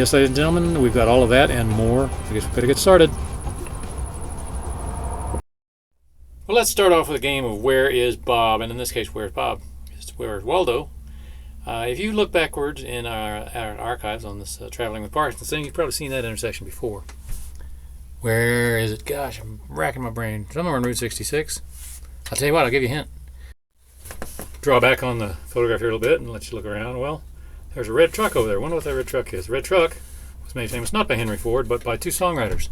Yes, ladies and gentlemen, we've got all of that and more. I guess we better get started. Well, let's start off with a game of Where is Bob? And in this case, Where's Bob? It's Where's Waldo? If you look backwards in our archives on this Traveling with Parkinson thing, you've probably seen that intersection before. Where is it? Gosh, I'm racking my brain. Somewhere on Route 66. I'll tell you what, I'll give you a hint. Draw back on the photograph here a little bit and let you look around. Well, there's a red truck over there. I wonder what that red truck is. The red truck was made famous not by Henry Ford, but by two songwriters.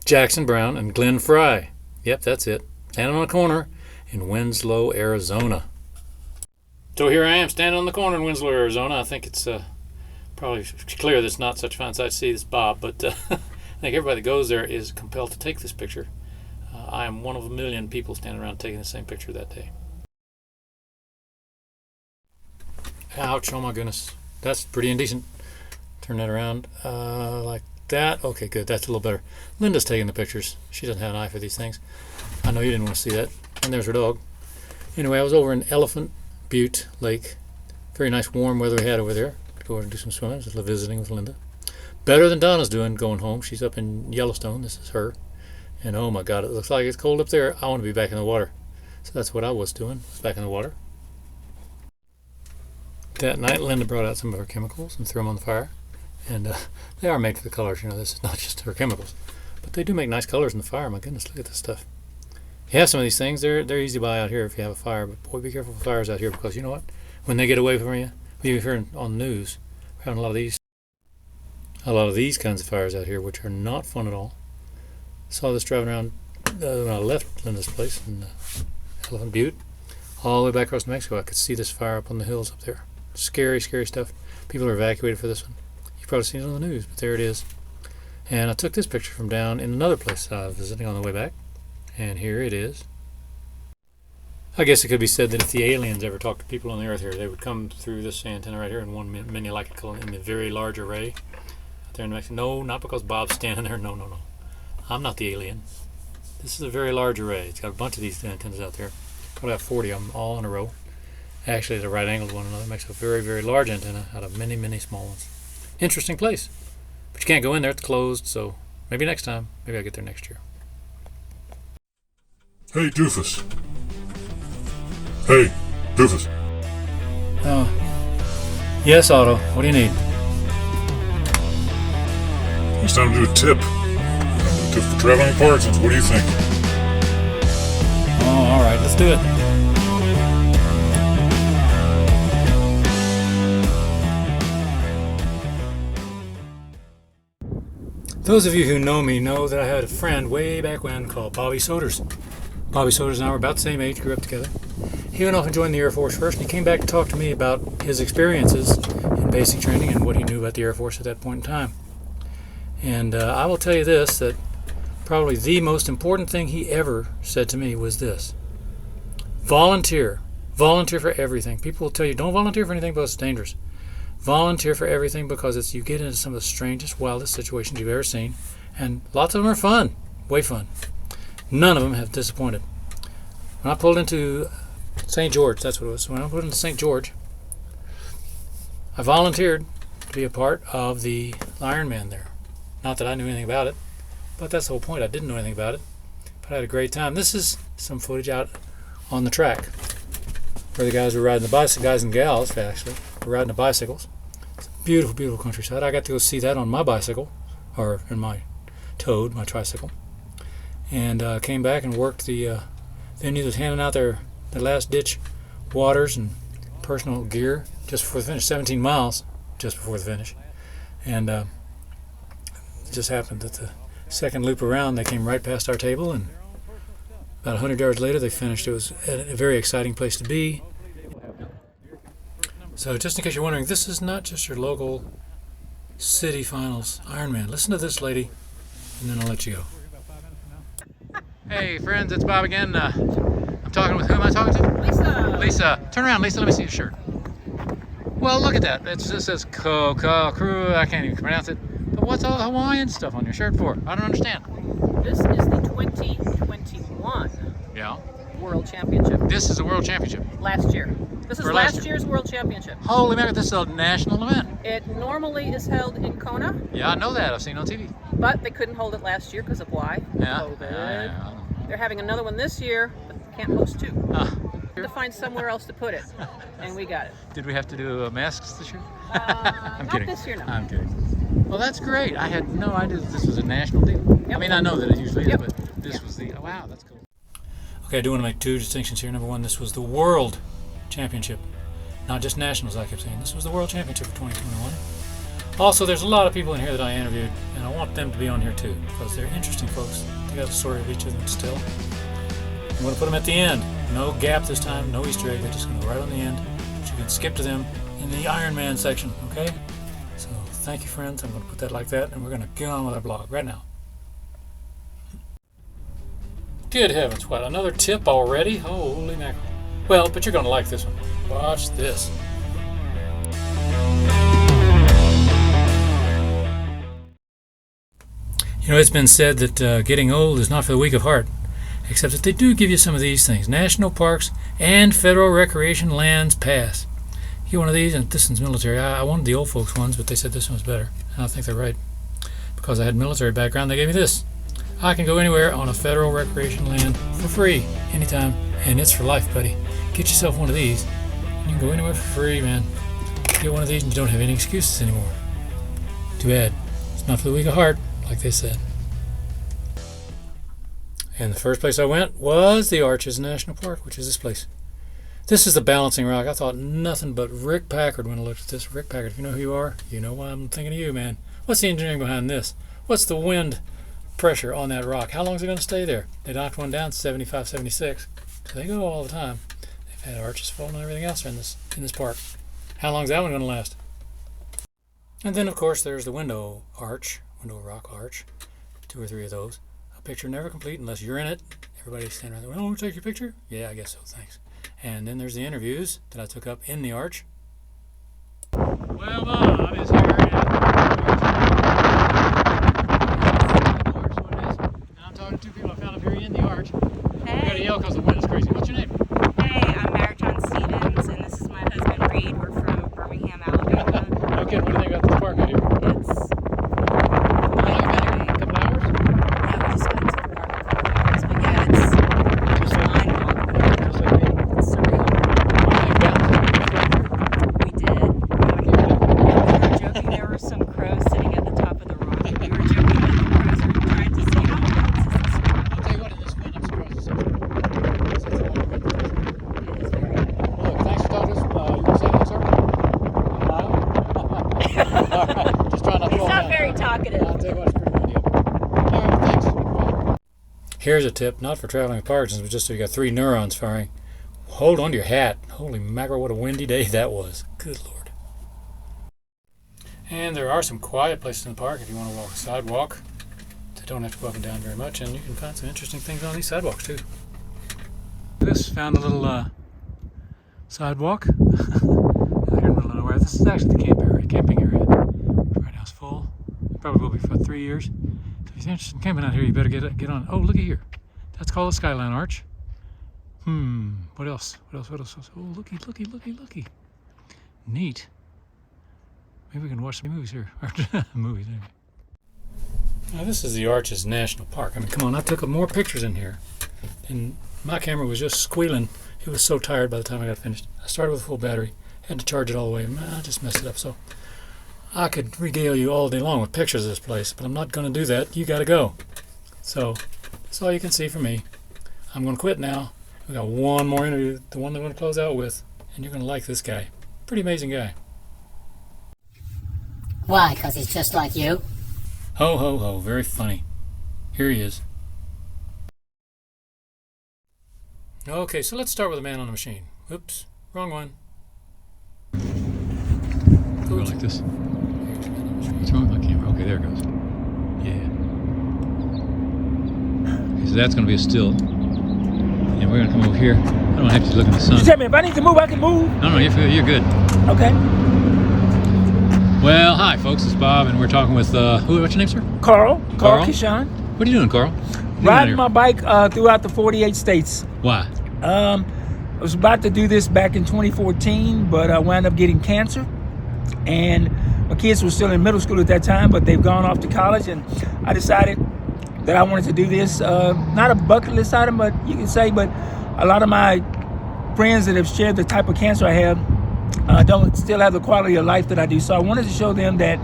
Jackson Browne and Glenn Frey. Yep, that's it. Standing on a corner in Winslow, Arizona. So here I am standing on the corner in Winslow, Arizona. I think it's probably clear that it's not such a fine sight to see this Bob, but I think everybody that goes there is compelled to take this picture. I am one of a million people standing around taking the same picture that day. Ouch, oh my goodness. That's pretty indecent. Turn that around like that. Okay, good, that's a little better. Linda's taking the pictures. She doesn't have an eye for these things. I know you didn't want to see that. And there's her dog. Anyway, I was over in Elephant Butte Lake. Very nice warm weather we had over there. Go over and do some swimming. Just visiting with Linda. Better than Donna's doing going home. She's up in Yellowstone. This is her. And oh my God, it looks like it's cold up there. I want to be back in the water. So that's what I was doing. I was back in the water. That night, Linda brought out some of her chemicals and threw them on the fire. And they are made for the colors. You know, this is not just her chemicals. But they do make nice colors in the fire. My goodness, look at this stuff. If you have some of these things, they're easy to buy out here if you have a fire. But boy, be careful with fires out here, because you know what? When they get away from you, you've heard on the news, we're having a lot of these kinds of fires out here, which are not fun at all. Saw this driving around when I left Linda's place in Elephant Butte, all the way back across New Mexico. I could see this fire up on the hills up there. Scary, scary stuff. People are evacuated for this one. You've probably seen it on the news, but there it is. And I took this picture from down in another place I was visiting on the way back, and here it is. I guess it could be said that if the aliens ever talked to people on the earth here, they would come through this antenna right here in one mini like in the very large array out there in New Mexico. No, not because Bob's standing there. No. I'm not the alien. This is a very large array. It's got a bunch of these antennas out there. Probably have 40 of them all in a row. Actually, at a right angle to one another. It makes a very, very large antenna out of many, many small ones. Interesting place. But you can't go in there. It's closed. So maybe next time. Maybe I'll get there next year. Hey, Doofus. Hey, Doofus. Oh. Yes, Otto. What do you need? It's time to do a tip. Tip for Traveling with Parkinson's. What do you think? Oh, all right. Let's do it. Those of you who know me know that I had a friend way back when called Bobby Soders. Bobby Soders and I were about the same age, grew up together. He went off and joined the Air Force first, and he came back to talk to me about his experiences in basic training and what he knew about the Air Force at that point in time. And I will tell you this, that probably the most important thing he ever said to me was this: volunteer. Volunteer for everything. People will tell you, don't volunteer for anything because it's dangerous. Volunteer for everything, because you get into some of the strangest, wildest situations you've ever seen, and lots of them are fun, way fun. None of them have disappointed. When I pulled into St. George, that's what it was. When I pulled into St. George, I volunteered to be a part of the IRONMAN there. Not that I knew anything about it, but that's the whole point. I didn't know anything about it, but I had a great time. This is some footage out on the track where the guys were riding the bicycle, guys and gals actually, were riding the bicycles. It's a beautiful, beautiful countryside. I got to go see that on my bicycle, or in my Toad, my tricycle. And came back and worked the venue that was handing out their last ditch waters and personal gear just before the finish. 17 miles just before the finish. And it just happened that the second loop around they came right past our table, and about 100 yards later they finished. It was a very exciting place to be. So just in case you're wondering, this is not just your local city finals Ironman. Listen to this lady, and then I'll let you go. Hey friends, it's Bob again. I'm talking with, who am I talking to? Lisa. Lisa. Turn around, Lisa. Let me see your shirt. Well, look at that. It just says Coca Crew. I can't even pronounce it. But what's all the Hawaiian stuff on your shirt for? I don't understand. This is the 2021 Yeah. World Championship. This is the World Championship. Last year. This is For last last year's World Championship. Holy mackerel, this is a national event. It normally is held in Kona. Yeah, I know that. I've seen it on TV. But they couldn't hold it last year because of why? Yeah. COVID. Yeah. They're having another one this year, but they can't host two. To find somewhere else to put it, and we got it. Did we have to do masks this year? I'm Not kidding. this year, no. I'm kidding. Well, that's great. I had no idea that this was a national deal. Yep. I mean, I know that it usually is, Yep. but this was the, oh, wow, that's cool. Okay, I do want to make two distinctions here. Number one, this was the World Championship, not just nationals, I kept saying. This was the World Championship for 2021. Also, there's a lot of people in here that I interviewed, and I want them to be on here too, because they're interesting folks. They got a story of each of them still. I'm going to put them at the end. No gap this time, no Easter egg. They're just going to go right on the end. But you can skip to them in the Ironman section, okay? So thank you, friends. I'm going to put that like that, and we're going to get on with our blog right now. Good heavens, what, another tip already? Holy mackerel. Well, but you're going to like this one. Watch this. You know, it's been said that getting old is not for the weak of heart, except that they do give you some of these things. National parks and federal recreation lands pass. You get one of these, and this one's military. I wanted the old folks ones, but they said this one was better. And I think they're right. Because I had military background, they gave me this. I can go anywhere on a federal recreation land for free, anytime, and it's for life, buddy. Get yourself one of these, and you can go anywhere for free, man. Get one of these, and you don't have any excuses anymore. Too bad. It's not for the weak of heart, like they said. And the first place I went was the Arches National Park, which is this place. This is the balancing rock. I thought nothing but Rick Packard when I looked at this. Rick Packard, if you know who you are, you know why I'm thinking of you, man. What's the engineering behind this? What's the wind pressure on that rock? How long is it going to stay there? They knocked one down 75, 76. So they go all the time. They've had arches falling and everything else in this park. How long is that one going to last? And then, of course, there's the window rock arch. 2 or 3 of those. A picture never complete unless you're in it. Everybody's standing around there, oh, take your picture? Yeah, I guess so, thanks. And then there's the interviews that I took up in the arch. Well, Bob is here. I'm talking to 2 people I found up here in the arch. Hey. You gotta yell because the wind is crazy. What's your name? Hey, I'm Mary-John Stevens, and this is my husband Reed. We're from Birmingham, Alabama. Okay, what do you think about this park out here? It's How long have you been here? A couple hours? yeah, we just got into the park a couple hours, but yeah, it's mind-boggling. Just like me. It's surreal. We did. We were joking there were some crows sitting at the top of the rock. We were joking that the crows are trying to see how fast is this rock. I'll tell you what, in this wind, I'm surprised it's such a long wind. It is very good. Look, thanks for talking to us. You were saying that, sir? All right, just trying not to He's fall not down. very talkative. I'll tell you what, it's pretty windy up here. All right, thanks. Here's a tip, not for traveling with Parkinson's, but just so you got 3 neurons firing. Hold on to your hat. Holy mackerel, what a windy day that was. Good Lord. And there are some quiet places in the park if you want to walk a sidewalk. They don't have to go up and down very much, and you can find some interesting things on these sidewalks too. This found a little sidewalk out here in the middle of nowhere. This is actually the camping area. Right now it's full. It probably will be for 3 years. So if you're interested in camping out here, you better get on. Oh, look at here. That's called the Skyline Arch. What else? What else? Oh, looky. Neat. Maybe we can watch some movies here. Movies, maybe. Now, this is the Arches National Park. I mean, come on, I took more pictures in here. And my camera was just squealing. It was so tired by the time I got finished. I started with a full battery. Had to charge it all the way. I just messed it up. So I could regale you all day long with pictures of this place, but I'm not going to do that. You got to go. So that's all you can see from me. I'm going to quit now. We got one more interview, the one that I'm going to close out with, and you're going to like this guy. Pretty amazing guy. Why? Because he's just like you? Ho, ho, ho. Very funny. Here he is. Okay, so let's start with the man on the machine. Oops, wrong one. Go like this. What's wrong with my camera? Okay, there it goes. Yeah. Okay, so that's going to be a still. And we're going to come over here. I don't have to look in the sun. You tell me if I need to move, I can move. No, you're good. Okay. Well, hi, folks. It's Bob, and we're talking with, what's your name, sir? Carl Carl? Kishan. What are you doing, Carl? What are you doing out Riding here? my bike throughout the 48 states. Why? I was about to do this back in 2014, but I wound up getting cancer. And my kids were still in middle school at that time, but they've gone off to college. And I decided that I wanted to do this. Not a bucket list item, but you can say, but a lot of my friends that have shared the type of cancer I have don't still have the quality of life that I do. So I wanted to show them that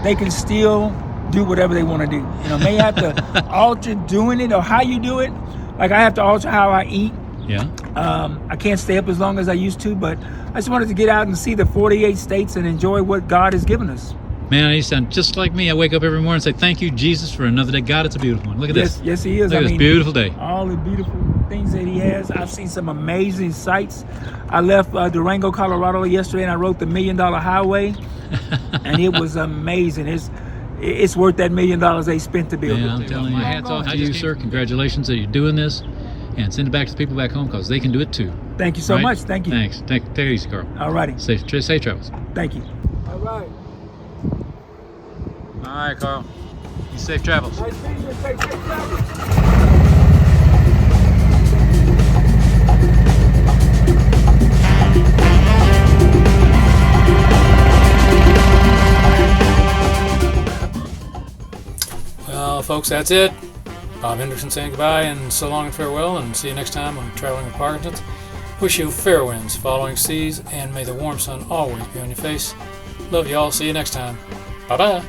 they can still do whatever they want to do. You know, may have to alter doing it or how you do it. Like I have to alter how I eat. Yeah. I can't stay up as long as I used to, but I just wanted to get out and see the 48 states and enjoy what God has given us. Man, you sound just like me. I wake up every morning and say, thank you, Jesus, for another day. God, it's a beautiful one. Look at this. Yes, he is. Look at this beautiful day. All the beautiful things that he has. I've seen some amazing sights. I left Durango, Colorado yesterday, and I rode the $1 Million Highway, and it was amazing. It's worth that $1 million they spent to build it. Yeah, I'm telling you, hats off to you, sir. Congratulations that you're doing this, and send it back to the people back home because they can do it too. Thank you so much. Thank you. Thanks. Take it easy, Carl. All righty. Safe travels. Thank you. All right. All right, Carl. You safe travels. Nice meeting you. Safe travels. Well, folks, that's it. Bob Henderson saying goodbye and so long and farewell, and see you next time on Traveling with Parkinson's. Wish you fair winds, following seas, and may the warm sun always be on your face. Love you all. See you next time. Bye-bye.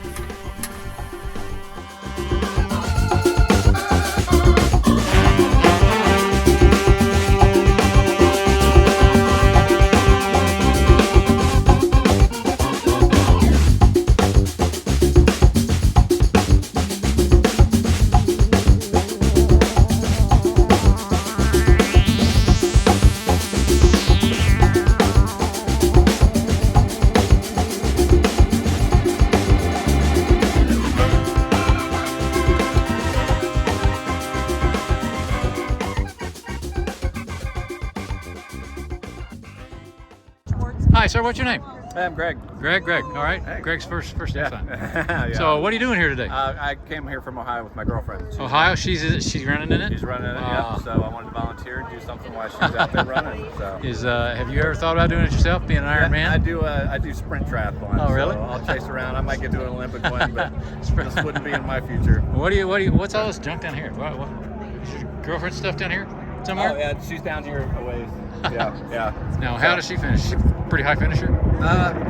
Hi, sir. What's your name? I'm Greg. Greg. All right. Hey. Greg's first time. Yeah. So, what are you doing here today? I came here from Ohio with my girlfriend. Ohio. She's running in it. She's running it. Ah. Yeah. So I wanted to volunteer and do something while she's out there running. So. Have you ever thought about doing it yourself, being an Ironman? I do sprint triathlon. Oh, really? So I'll chase around. I might get to an Olympic one, but this wouldn't be in my future. What's all this junk down here? What is your girlfriend's stuff down here somewhere? Oh yeah, she's down here a ways. Yeah. Now, how does she finish? She pretty high finisher?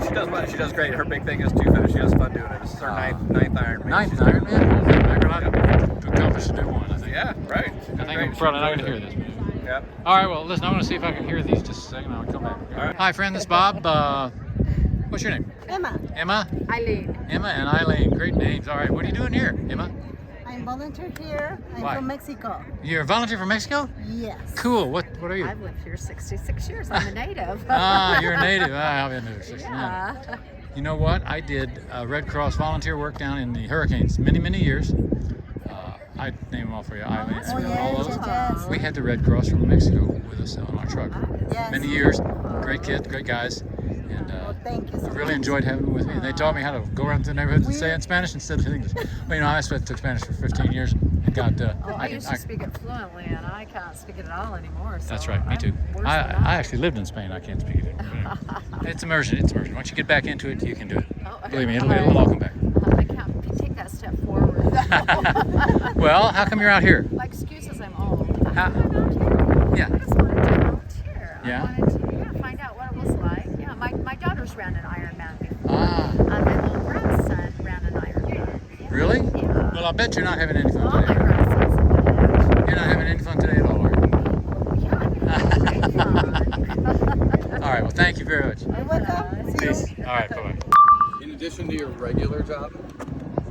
She does well. She does great. Her big thing is to finish. She has fun doing it. This is her ninth Ironman. Ninth Ironman? To accomplish a new one, I think. Yeah, right. I think I'm probably not going to hear this. Yep. All right, well, listen, I'm going to see if I can hear these just a second. I'll come back. All right. Hi, friend. This is Bob. What's your name? Emma. Emma? Eileen. Emma and Eileen. Great names. All right, what are you doing here, Emma? I'm volunteer here. I'm Why? from Mexico. You're a volunteer from Mexico? Yes. Cool. What are you? I've lived here 66 years. I'm a native. You're a native. I'll be a native. 69. Yeah. You know what? I did Red Cross volunteer work down in the hurricanes many years. I'd name them all for you. Eileen, Oh, all those. yes. We had the Red Cross from Mexico with us on our truck. Yes. Many years. Great kids, great guys. And Thank you so I really much. enjoyed having them with me. And they taught me how to go around to the neighborhoods and say it in Spanish instead of English. Well, you know, I took Spanish for 15 years and got. I used to speak it fluently, and I can't speak it at all anymore. So That's right, me too. I'm worse I than that. actually lived in Spain. I can't speak it. It's immersion. Once you get back into it, you can do it. Oh, Believe me, it'll all come back. I can't take that step forward. Well, how come you're out here? My excuse is I'm old. How- I'm volunteer. Yeah. I just wanted to volunteer. Yeah? I wanted to find out what it was like. Yeah, my daughters ran an Ironman before. Ah, My little grandson ran an Ironman. Yeah. really? Yeah. Well, I bet you're not having any fun All my today. grandsons would. You're not having any fun today at all, are you? Yeah, great fun. All right, well, thank you very much. You're welcome. See you. Peace. All right, bye-bye. In addition to your regular job,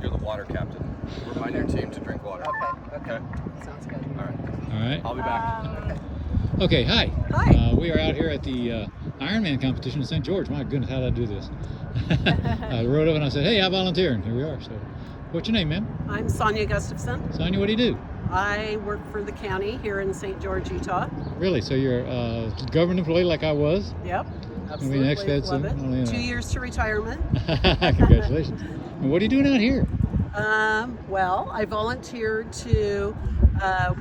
you're the water captain. Remind your team to drink water. Okay. Sounds good. All right. All right. I'll be back. Okay, hi. Hi. We are out here at the Ironman competition in St. George. My goodness, how did I do this? I rode up and I said, hey, I volunteer, and here we are. So, what's your name, ma'am? I'm Sonia Gustafson. Sonia, what do you do? I work for the county here in St. George, Utah. Really? So you're a government employee like I was? Yep, Gonna be absolutely. an ex-fed Love soon. it. Oh, yeah. 2 years to retirement. Congratulations. And what are you doing out here? Well, I volunteered to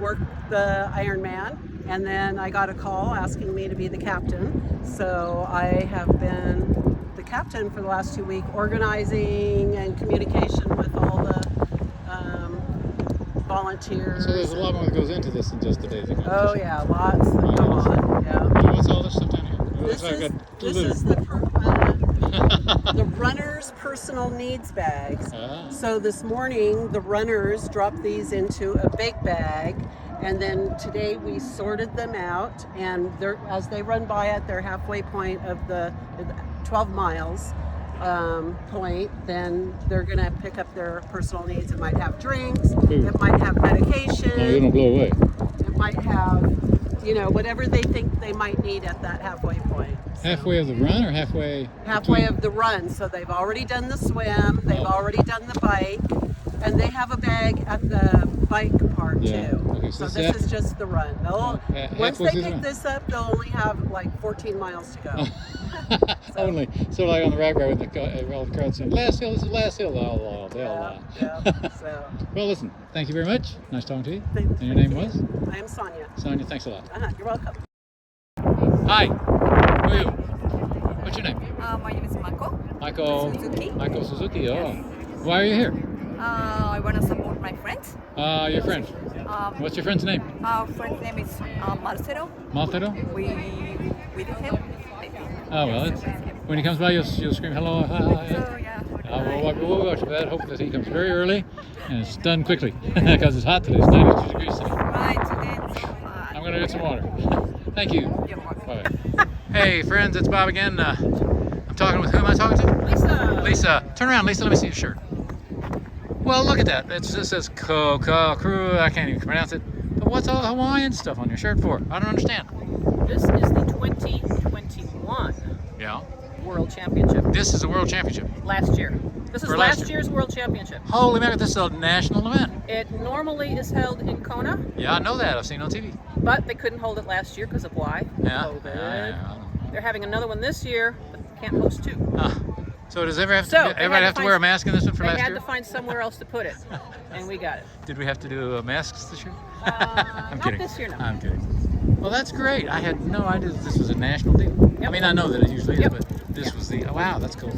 work the Ironman And then I got a call asking me to be the captain. So I have been the captain for the last 2 weeks, organizing and communication with all the volunteers. So there's a lot more that goes into this than just the days of competition. Oh yeah, lots that go on. Yeah. What's all this stuff down here? It looks like I've got This glue. is the runner's personal needs bags. Ah. So this morning, the runners dropped these into a big bag, and then today we sorted them out. And as they run by at their halfway point of the 12 miles point, then they're gonna pick up their personal needs. It might have drinks, it might have medication, Oh, you don't blow away. it might have, whatever they think they might need at that halfway point. Halfway of the run or halfway? Halfway of the run. So they've already done the swim, they've already done the bike, and they have a bag at the bike part Yeah. too. Okay, So so this is just the run. Once halfway they through the pick run. this up, they'll only have like 14 miles to go. Only. So like on the rag ride with all the crowd saying, last hill, this is last hill. Oh, they'll lie. Yeah. So Well, listen, thank you very much. Nice talking to you. thank And your name was? I am Sonia. Sonia, thanks a lot. You're welcome. Hi. Who are you? What's your name? My name is Mako. Michael Suzuki. Michael Suzuki. Oh. Why are you here? I want to support my friends. Your friend. What's your friend's name? Our friend's name is Marcelo. Marcelo? We with him. Oh, well, when he comes by, you'll scream hello. Hi. So yeah. We'll watch for that. Hope that he comes very early and it's done quickly because it's hot today. It's 92 degrees today. Right today it's so hot. I'm going to get some water. Thank you. You're welcome. Bye. Hey, friends, it's Bob again. I'm talking with, who am I talking to? Lisa. Lisa. Turn around, Lisa. Let me see your shirt. Well, look at that. It just says Coca Crew. I can't even pronounce it. But what's all the Hawaiian stuff on your shirt for? I don't understand. This is the 2021 Yeah. World Championship. This is a world championship. Last year. This is For last last year's World Championship. Holy mackerel, this is a national event. It normally is held in Kona, Yeah, I know that. I've seen it on TV. but they couldn't hold it last year because of why? Yeah. COVID. Yeah. They're having another one this year, but they can't host two. So does everybody So, they everybody had have to to wear a find- mask in this one for They last had year? to find somewhere else to put it, and we got it. Did we have to do masks this year? I'm Not kidding. this year, no. I'm kidding. Well, that's great. I had no idea that this was a national deal. I mean, I know that it usually is, Yep. but this was the, oh, wow, that's cool.